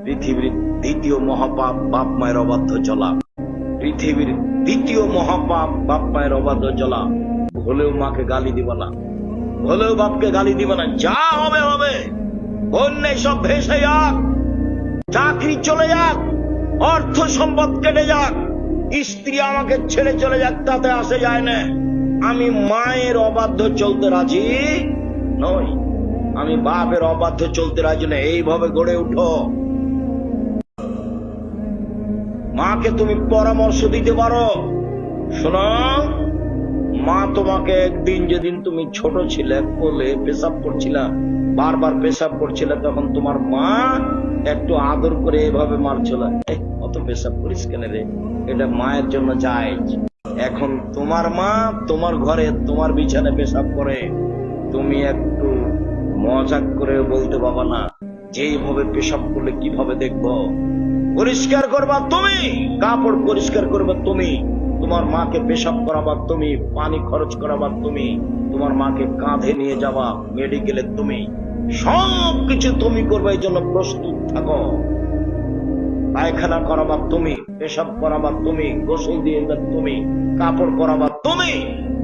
পৃথিবীর দ্বিতীয় মহাপাপ বাপ মায়ের অবাধ্য চলা। পৃথিবীর দ্বিতীয় মহাপাপ বাপ মায়ের অবাধ্য চলা। হলেও মাকে গালি দিবা না, হলেও বাপকে গালি দিবা না। যা হবে হবে, অন্যে সব ভেসে যাক, চাকরি চলে যাক, অর্থ সম্পদ কেটে যাক, স্ত্রী আমাকে ছেড়ে চলে যাক, তাতে আসে যায় না। আমি মায়ের অবাধ্য চলতে রাজি নই, আমি বাপের অবাধ্য চলতে রাজি নই। এইভাবে গড়ে উঠো। মাকে তুমি পরামর্শ দিতে পারো। শোনো, মা তোমাকে একদিন, যেদিন তুমি ছোট ছিলে, কোলে পেশাব করছিলা, বারবার পেশাব করছিলে, তখন তোমার মা একটু আদর করে এভাবে মারছিল, অত পেশাব করিস কেন রে, এটা মায়ের জন্য জায়েজ। এখন তোমার মা তোমার ঘরে তোমার বিছানায় পেশাব করে, তুমি একটু মজাক করে বলতে পারবা না যেইভাবে পেশাব করলে কিভাবে দেখবো? পরিষ্কার করবা তুমি, কাপড় পরিষ্কার করবা তুমি, তোমার মাকে পেশাব করাবা তুমি, পানি খরচ করাবা তুমি, তোমার মাকে কাঁধে নিয়ে যাবা মেডিকেলে তুমি, সবকিছু তুমি করবে। এই জন্য প্রস্তুত থাকো। পায়খানা করাবা তুমি, পেশাব করাবা তুমি, গোসল দিয়ে তুমি, কাপড় পরাবা তুমি।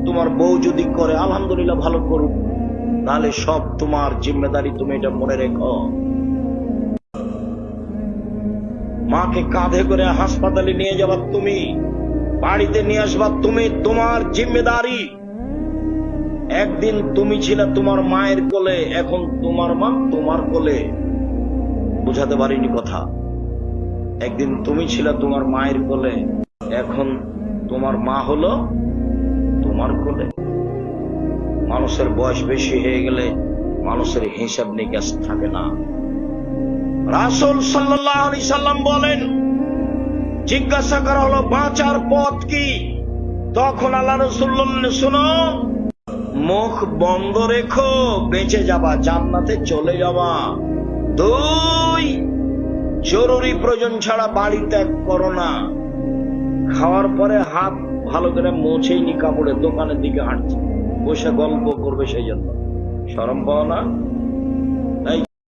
তোমার বউ যদি করে আলহামদুলিল্লাহ, ভালো করুক, নাহলে সব তোমার জিম্মেদারি, তুমি এটা মনে রেখো। মাকে কাঁধে করে হাসপাতালে নিয়ে যাবা তুমি, বাড়িতে নিয়ে আসবা তুমি, তোমার জিম্মেদারি। একদিন তুমি ছিলে তোমার মায়ের কোলে, এখন তোমার মা তোমার কোলে। বুঝাতে পারিনি কথা? একদিন তুমি ছিলে তোমার মায়ের কোলে, এখন তোমার মা হলো তোমার কোলে। মানুষের বয়স বেশি হয়ে গেলে মানুষের হিসাব নিকাশ থাকে না। রাসূল সাল্লাল্লাহু আলাইহি সাল্লাম বলেন, জিজ্ঞাসা করা হলো বাঁচার পথ কি? তখন আল্লাহ রাসূল বললেন, শোনো, মুখ বন্ধ রেখো, বেঁচে যাবা, জান্নাতে চলে যাবা। 2, জরুরি প্রয়োজন ছাড়া বাড়ি ত্যাগ করো না। খাওয়ার পরে হাত ভালো করে মুছেই নি কাপড়ে দোকানের দিকে হাঁটছে, বসে গল্প করবে, সেই জন্য শরম পাও না?